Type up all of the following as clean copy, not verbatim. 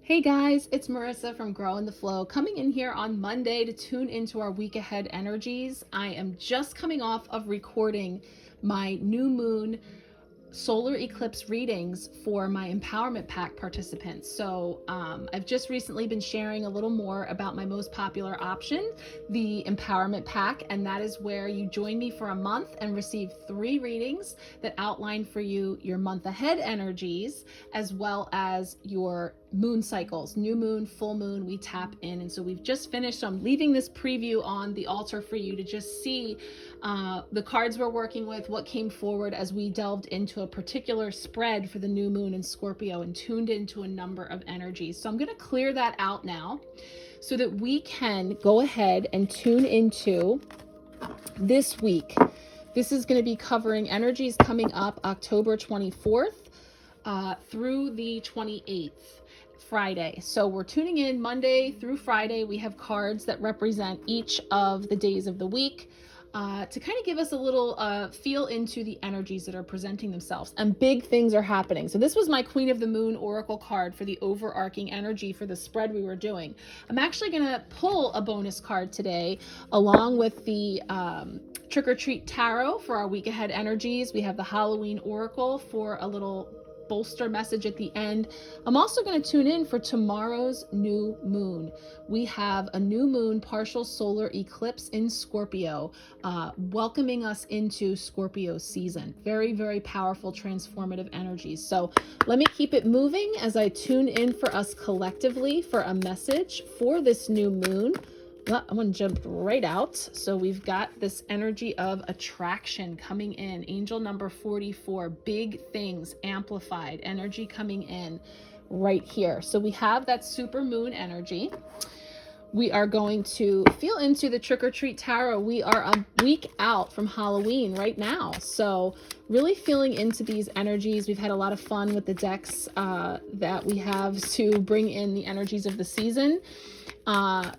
Hey guys, it's Marissa from Grow in the Flow, coming in here on Monday to tune into our week ahead energies. I am just coming off of recording my new moon solar eclipse readings for my empowerment pack participants. So I've just recently been sharing a little more about my most popular option, the empowerment pack, and that is where you join me for a month and receive 3 readings that outline for you your month ahead energies, as well as your moon cycles, new moon, full moon, we tap in. And so we've just finished, so I'm leaving this preview on the altar for you to just see the cards we're working with, what came forward as we delved into a particular spread for the new moon in Scorpio and tuned into a number of energies. So I'm going to clear that out now so that we can go ahead and tune into this week. This is going to be covering energies coming up October 24th through the 28th. Friday. So we're tuning in Monday through Friday. We have cards that represent each of the days of the week to kind of give us a little feel into the energies that are presenting themselves. And big things are happening. So this was my Queen of the Moon Oracle card for the overarching energy for the spread we were doing. I'm actually going to pull a bonus card today along with the Trick or Treat Tarot for our week ahead energies. We have the Halloween Oracle for a little bolster message at the end. I'm also going to tune in for tomorrow's new moon. We have a new moon partial solar eclipse in Scorpio, welcoming us into Scorpio season. Very, very powerful, transformative energies. So let me keep it moving as I tune in for us collectively for a message for this new moon. I'm going to jump right out. So we've got this energy of attraction coming in. Angel number 44, big things amplified, energy coming in right here. So we have that super moon energy. We are going to feel into the Trick or Treat Tarot. We are a week out from Halloween right now. So really feeling into these energies. We've had a lot of fun with the decks that we have to bring in the energies of the season.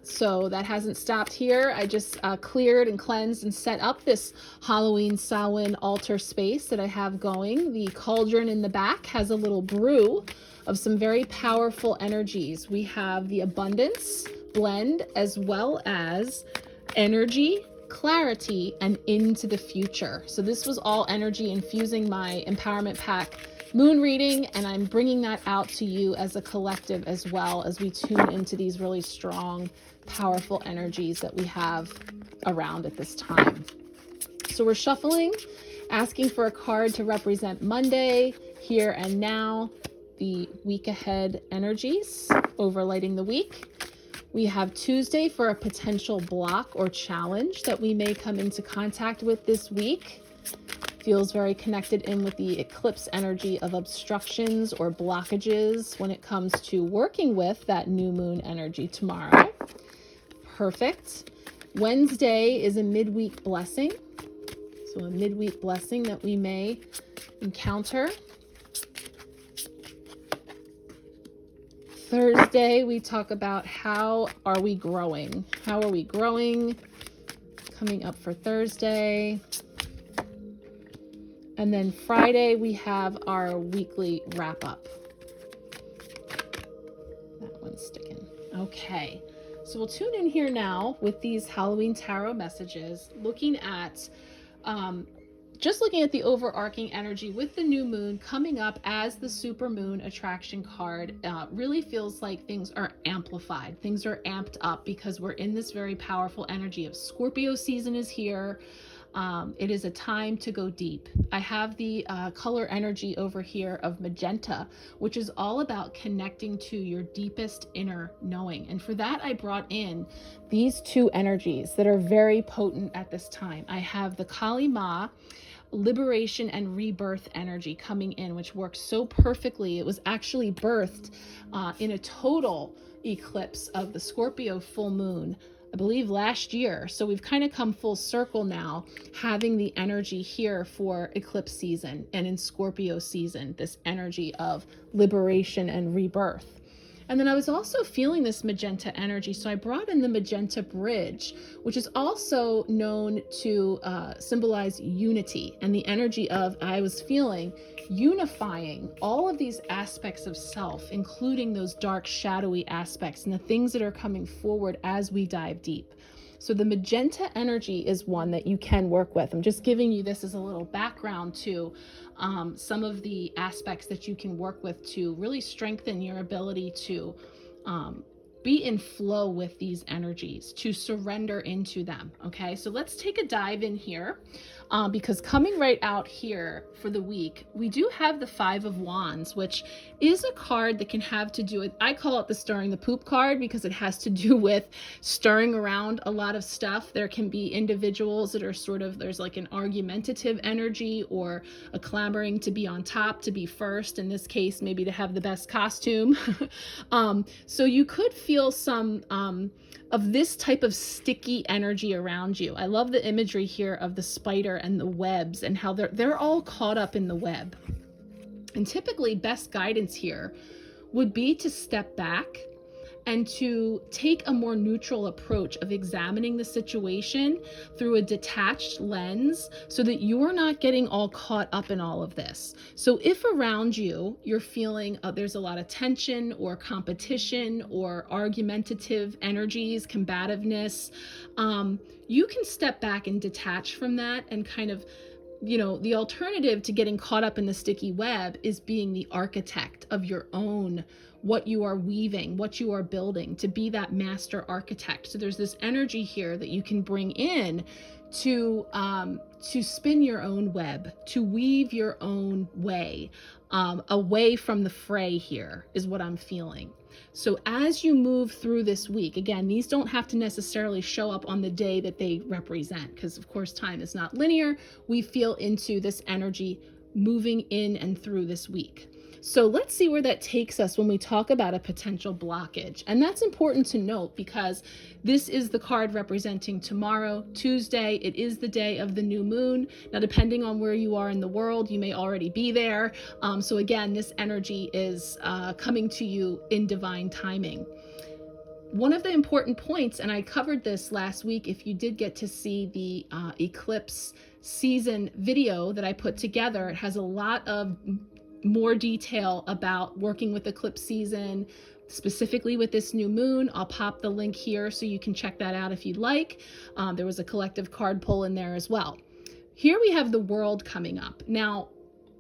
So that hasn't stopped here. I just cleared and cleansed and set up this Halloween Samhain altar space that I have going. The cauldron in the back has a little brew of some very powerful energies. We have the abundance blend as well as energy, clarity, and into the future. So this was all energy infusing my empowerment pack moon reading, and I'm bringing that out to you as a collective as well as we tune into these really strong, powerful energies that we have around at this time. So we're shuffling, asking for a card to represent Monday, here and now, the week ahead energies, overlighting the week. We have Tuesday for a potential block or challenge that we may come into contact with this week. Feels very connected in with the eclipse energy of obstructions or blockages when it comes to working with that new moon energy tomorrow. Perfect. Wednesday is a midweek blessing. So a midweek blessing that we may encounter. Thursday, we talk about how are we growing? How are we growing? Coming up for Thursday. And then Friday, we have our weekly wrap up. That one's sticking. Okay. So we'll tune in here now with these Halloween Tarot messages, looking at the overarching energy with the new moon coming up as the super moon attraction card. Really feels like things are amplified. Things are amped up because we're in this very powerful energy of Scorpio season is here. It is a time to go deep. I have the color energy over here of magenta, which is all about connecting to your deepest inner knowing. And for that, I brought in these 2 energies that are very potent at this time. I have the 𝗪𝗲𝗄 liberation and rebirth energy coming in, which works so perfectly. It was actually birthed in a total eclipse of the Scorpio full moon, I believe last year. So we've kind of come full circle now, having the energy here for eclipse season and in Scorpio season, this energy of liberation and rebirth. And then I was also feeling this magenta energy. So I brought in the magenta bridge, which is also known to symbolize unity, and the energy of, I was feeling unifying all of these aspects of self, including those dark, shadowy aspects and the things that are coming forward as we dive deep. So the magenta energy is one that you can work with. I'm just giving you this as a little background to some of the aspects that you can work with to really strengthen your ability to be in flow with these energies, to surrender into them. Okay, so let's take a dive in here, because coming right out here for the week, we do have the 5 of Wands, which is a card that can have to do with, I call it the stirring the poop card, because it has to do with stirring around a lot of stuff. There can be individuals that are sort of, there's like an argumentative energy or a clamoring to be on top, to be first, in this case, maybe to have the best costume. So you could feel some of this type of sticky energy around you. I love the imagery here of the spider and the webs and how they're all caught up in the web. And typically best guidance here would be to step back and to take a more neutral approach of examining the situation through a detached lens, so that you're not getting all caught up in all of this. So if around you, you're feeling there's a lot of tension or competition or argumentative energies, combativeness, you can step back and detach from that and kind of, you know, the alternative to getting caught up in the sticky web is being the architect of your own, what you are weaving, what you are building, to be that master architect. So there's this energy here that you can bring in to spin your own web, to weave your own way, away from the fray here is what I'm feeling. So as you move through this week, again, these don't have to necessarily show up on the day that they represent, because of course time is not linear. We feel into this energy moving in and through this week. So let's see where that takes us when we talk about a potential blockage. And that's important to note, because this is the card representing tomorrow, Tuesday. It is the day of the new moon. Now, depending on where you are in the world, you may already be there. So again, this energy is coming to you in divine timing. One of the important points, and I covered this last week, if you did get to see the eclipse season video that I put together, it has a lot of more detail about working with eclipse season, specifically with this new moon. I'll pop the link here so you can check that out if you'd like. There was a collective card pull in there as well. Here we have the world coming up. Now,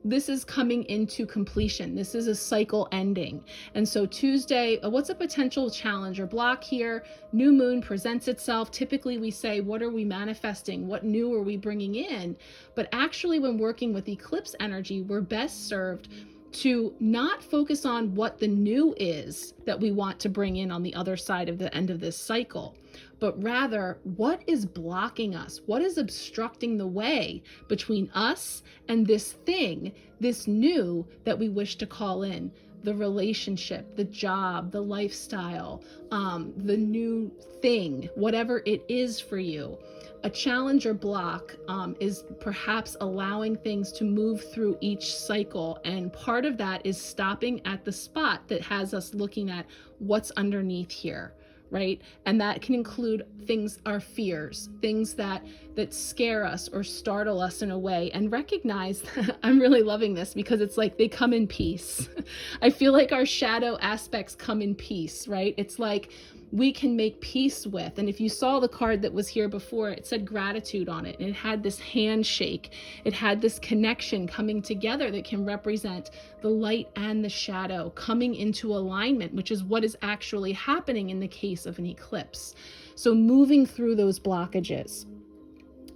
this is coming into completion. This is a cycle ending. And so Tuesday, what's a potential challenge or block here? New moon presents itself. Typically we say, what are we manifesting? What new are we bringing in? But actually when working with eclipse energy, we're best served to not focus on what the new is that we want to bring in on the other side of the end of this cycle, but rather what is blocking us, what is obstructing the way between us and this thing, this new that we wish to call in, the relationship, the job, the lifestyle, the new thing, whatever it is for you. A challenge or block is perhaps allowing things to move through each cycle. And part of that is stopping at the spot that has us looking at what's underneath here, right? And that can include things, our fears, things that scare us or startle us in a way, and recognize I'm really loving this because it's like they come in peace. I feel like our shadow aspects come in peace, right? It's like we can make peace with. And if you saw the card that was here before, it said gratitude on it. And it had this handshake. It had this connection coming together that can represent the light and the shadow coming into alignment, which is what is actually happening in the case of an eclipse. So moving through those blockages.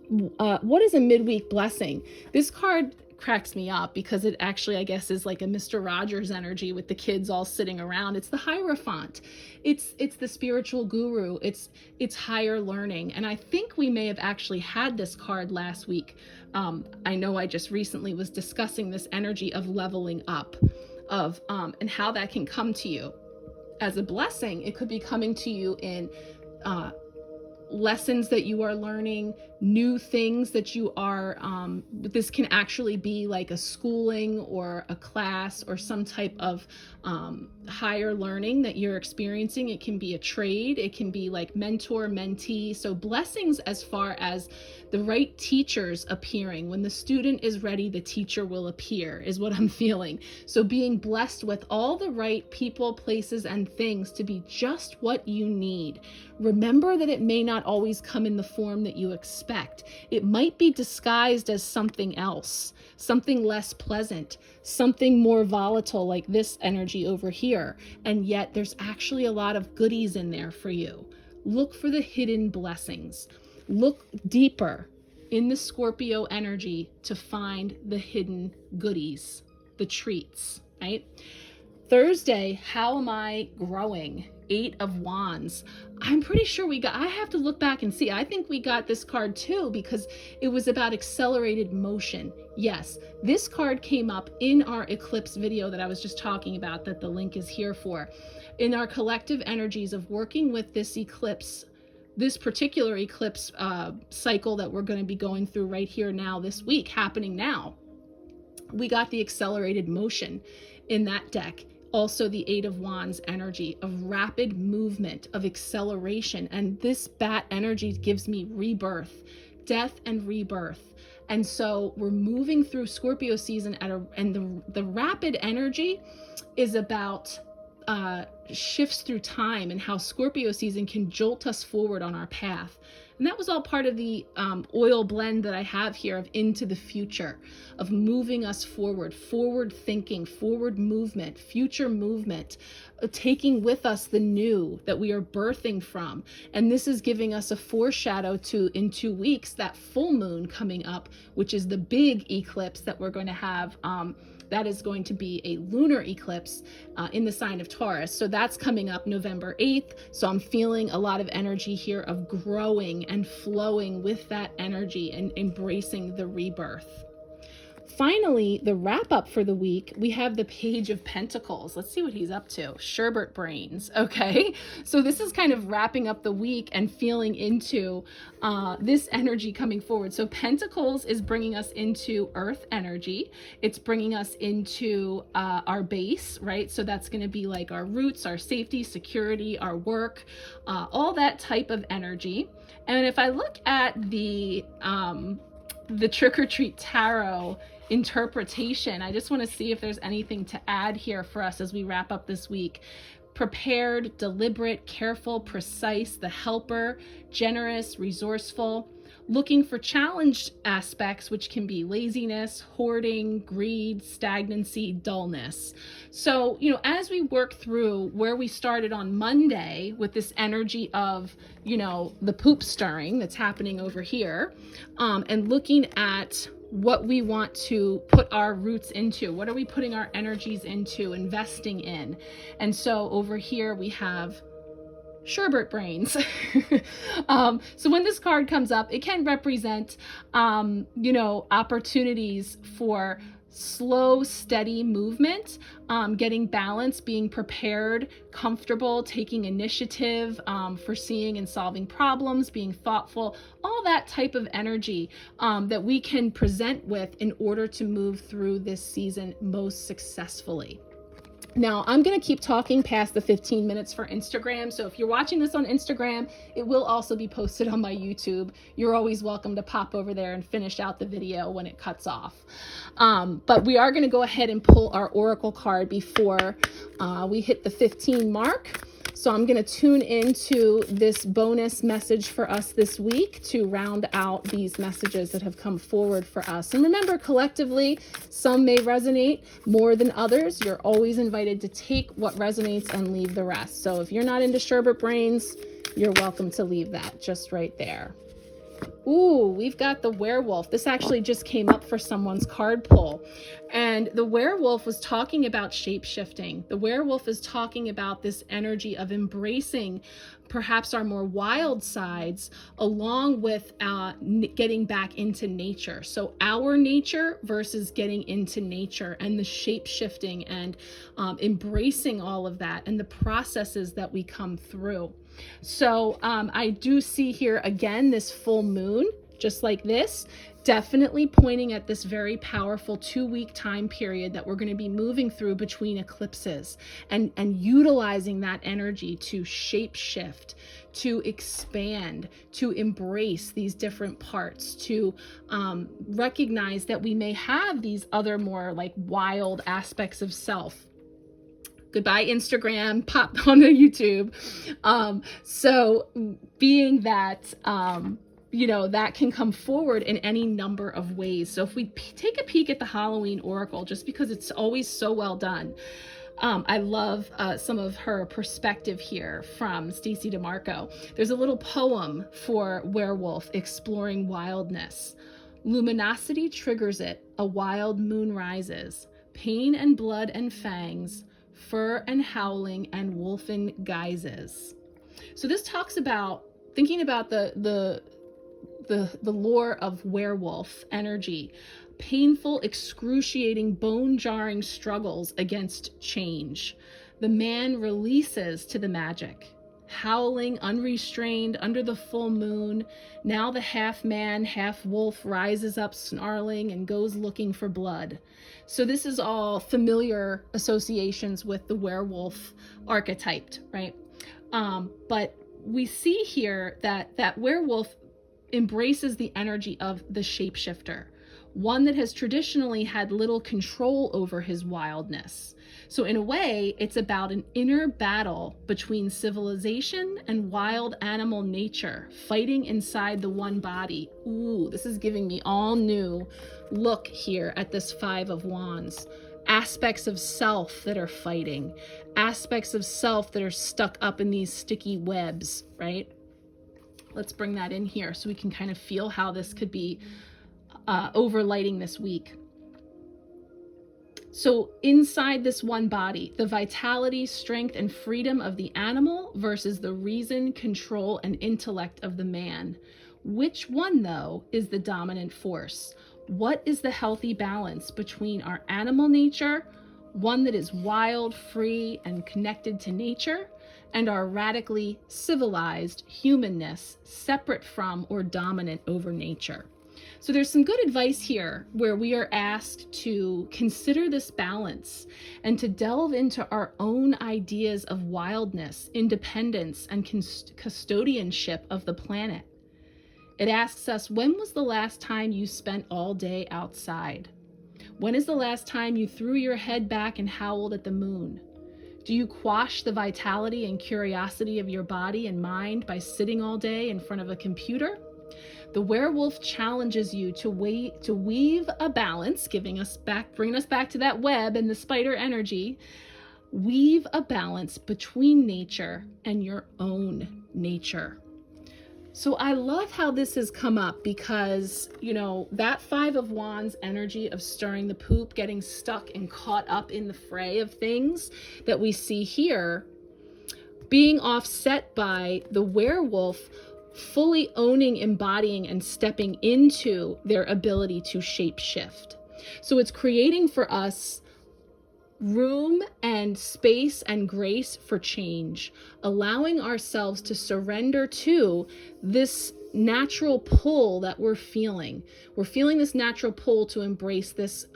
What is a midweek blessing? This card cracks me up because it actually, I guess, is like a Mr. Rogers energy with the kids all sitting around. It's the Hierophant. It's the spiritual guru. It's higher learning. And I think we may have actually had this card last week. I know I just recently was discussing this energy of leveling up, of and how that can come to you as a blessing. It could be coming to you in lessons that you are learning, new things that you are, this can actually be like a schooling or a class or some type of higher learning that you're experiencing. It can be a trade, it can be like mentor, mentee. So blessings as far as the right teachers appearing. When the student is ready, the teacher will appear, is what I'm feeling. So being blessed with all the right people, places, and things to be just what you need. Remember that it may not always come in the form that you expect. It might be disguised as something else, something less pleasant, something more volatile like this energy over here. And yet there's actually a lot of goodies in there for you. Look for the hidden blessings. Look deeper in the Scorpio energy to find the hidden goodies, the treats, right? Thursday, how am I growing? 8 of Wands. I'm pretty sure we got, I have to look back and see. I think we got this card too because it was about accelerated motion. Yes, this card came up in our eclipse video that I was just talking about, that the link is here for. In our collective energies of working with this eclipse, this particular eclipse cycle that we're going to be going through right here now this week, happening now, we got the accelerated motion in that deck. Also the 8 of Wands energy of rapid movement, of acceleration. And this bat energy gives me rebirth, death and rebirth. And so we're moving through Scorpio season and the rapid energy is about shifts through time and how Scorpio season can jolt us forward on our path. And that was all part of the oil blend that I have here of into the future, of moving us forward, forward thinking, forward movement, future movement, taking with us the new that we are birthing from. And this is giving us a foreshadow to, in 2 weeks, that full moon coming up, which is the big eclipse that we're going to have. That is going to be a lunar eclipse in the sign of Taurus. So that's coming up November 8th. So I'm feeling a lot of energy here of growing and flowing with that energy and embracing the rebirth. Finally, the wrap up for the week, we have the Page of Pentacles. Let's see what he's up to. Sherbert brains. Okay. So this is kind of wrapping up the week and feeling into this energy coming forward. So Pentacles is bringing us into earth energy. It's bringing us into our base, right? So that's going to be like our roots, our safety, security, our work, all that type of energy. And if I look at the Trick or Treat Tarot interpretation, I just want to see if there's anything to add here for us as we wrap up this week. Prepared, deliberate, careful, precise, the helper, generous, resourceful, looking for challenged aspects, which can be laziness, hoarding, greed, stagnancy, dullness. So, you know, as we work through where we started on Monday with this energy of, you know, the poop stirring that's happening over here, and looking at what we want to put our roots into, what are we putting our energies into, investing in. And so over here we have sherbet brains. So when this card comes up, it can represent, you know, opportunities for slow, steady movement, getting balance, being prepared, comfortable, taking initiative, foreseeing and solving problems, being thoughtful, all that type of energy that we can present with in order to move through this season most successfully. Now, I'm going to keep talking past the 15 minutes for Instagram. So if you're watching this on Instagram, it will also be posted on my YouTube. You're always welcome to pop over there and finish out the video when it cuts off. But we are going to go ahead and pull our Oracle card before we hit the 15 mark. So I'm going to tune into this bonus message for us this week to round out these messages that have come forward for us. And remember, collectively, some may resonate more than others. You're always invited to take what resonates and leave the rest. So if you're not into sherbet brains, you're welcome to leave that just right there. Ooh, we've got the werewolf. This actually just came up for someone's card pull. And the werewolf was talking about shape-shifting. The werewolf is talking about this energy of embracing perhaps our more wild sides along with getting back into nature. So our nature versus getting into nature and the shape-shifting and embracing all of that and the processes that we come through. So I do see here again this full moon just like this, definitely pointing at this very powerful 2-week time period that we're going to be moving through between eclipses, and utilizing that energy to shape shift, to expand, to embrace these different parts, to recognize that we may have these other more like wild aspects of self. Goodbye Instagram, pop on YouTube. So being that, you know, that can come forward in any number of ways. So if we take a peek at the Halloween Oracle, just because it's always so well done, I love some of her perspective here from Stacey DeMarco. There's a little poem for Werewolf exploring wildness. Luminosity triggers it, a wild moon rises, pain and blood and fangs, fur and howling and wolfen guises. So this talks about thinking about the lore of werewolf energy, painful, excruciating, bone-jarring struggles against change. The man releases to the magic, howling unrestrained under the full moon. Now the half man, half wolf rises up snarling and goes looking for blood. So this is all familiar associations with the werewolf archetype, right? But we see here that werewolf embraces the energy of the shapeshifter, one that has traditionally had little control over his wildness. So in a way, it's about an inner battle between civilization and wild animal nature, fighting inside the one body. Ooh, this is giving me all new look here at this 5 of Wands. Aspects of self that are fighting, aspects of self that are stuck up in these sticky webs, right? Let's bring that in here so we can kind of feel how this could be overlighting this week. So inside this one body, the vitality, strength, and freedom of the animal versus the reason, control, and intellect of the man. Which one, though, is the dominant force? What is the healthy balance between our animal nature, one that is wild, free, and connected to nature, and our radically civilized humanness, separate from or dominant over nature? So there's some good advice here where we are asked to consider this balance and to delve into our own ideas of wildness, independence, and custodianship of the planet. It asks us, when was the last time you spent all day outside? When is the last time you threw your head back and howled at the moon? Do you quash the vitality and curiosity of your body and mind by sitting all day in front of a computer? The werewolf challenges you to weave a balance, bringing us back to that web and the spider energy. Weave a balance between nature and your own nature. So I love how this has come up because, you know, that 5 of Wands energy of stirring the poop, getting stuck and caught up in the fray of things that we see here, being offset by the werewolf fully owning, embodying, and stepping into their ability to shape shift. So it's creating for us room and space and grace for change, allowing ourselves to surrender to this natural pull that we're feeling. We're feeling this natural pull to embrace this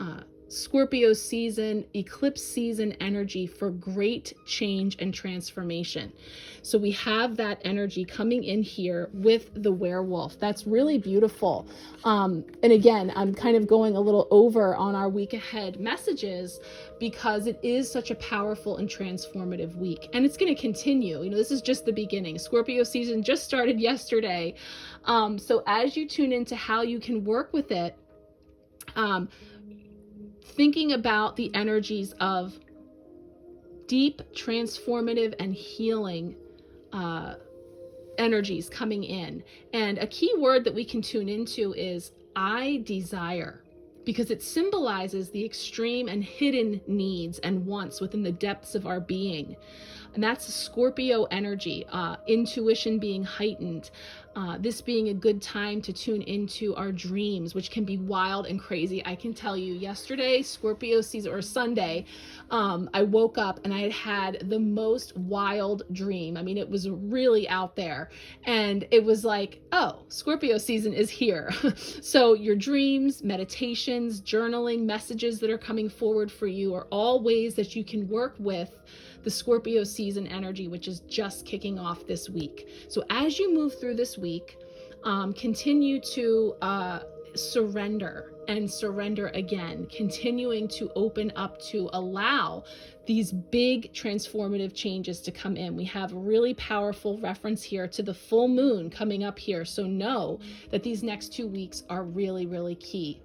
Scorpio season, eclipse season energy for great change and transformation. So we have that energy coming in here with the werewolf. That's really beautiful. And again, I'm kind of going a little over on our week ahead messages because it is such a powerful and transformative week. And it's going to continue. You know, this is just the beginning. Scorpio season just started yesterday. So as you tune into how you can work with it, thinking about the energies of deep, transformative, and healing energies coming in. And a key word that we can tune into is I desire, because it symbolizes the extreme and hidden needs and wants within the depths of our being. And that's Scorpio energy, intuition being heightened, this being a good time to tune into our dreams, which can be wild and crazy. I can tell you, yesterday, Scorpio season, or Sunday, I woke up and I had the most wild dream. I mean, it was really out there, and it was like, oh, Scorpio season is here. So your dreams, meditations, journaling, messages that are coming forward for you are all ways that you can work with the Scorpio season energy, which is just kicking off this week. So as you move through this week, continue to surrender and surrender again, continuing to open up to allow these big transformative changes to come in. We have a really powerful reference here to the full moon coming up here. So know that these next 2 weeks are really, really key.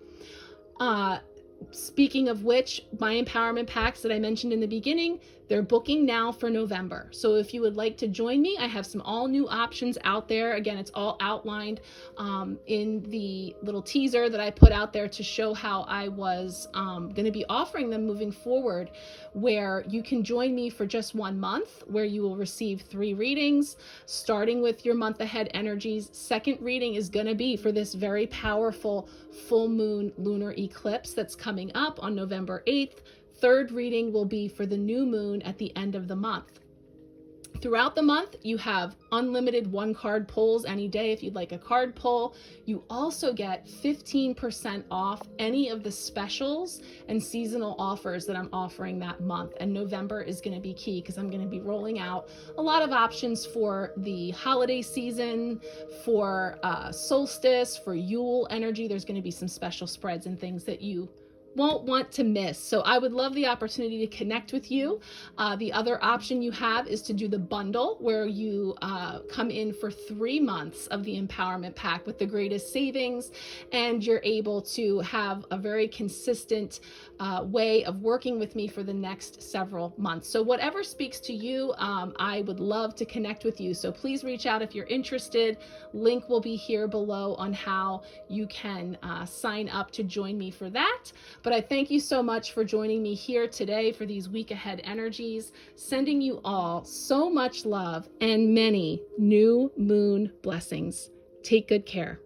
Speaking of which, my empowerment packs that I mentioned in the beginning, they're booking now for November. So if you would like to join me, I have some all new options out there. Again, it's all outlined in the little teaser that I put out there to show how I was going to be offering them moving forward, where you can join me for just 1 month, where you will receive 3 readings, starting with your month ahead energies. Second reading is going to be for this very powerful full moon lunar eclipse that's coming up on November 8th. Third reading will be for the new moon at the end of the month. Throughout the month, you have unlimited 1-card pulls any day if you'd like a card pull. You also get 15% off any of the specials and seasonal offers that I'm offering that month. And November is going to be key because I'm going to be rolling out a lot of options for the holiday season, for solstice, for Yule energy. There's going to be some special spreads and things that you won't want to miss. So I would love the opportunity to connect with you. The other option you have is to do the bundle, where you come in for 3 months of the empowerment pack with the greatest savings, and you're able to have a very consistent way of working with me for the next several months. So whatever speaks to you, I would love to connect with you. So please reach out if you're interested. Link will be here below on how you can sign up to join me for that. But I thank you so much for joining me here today for these week ahead energies, sending you all so much love and many new moon blessings. Take good care.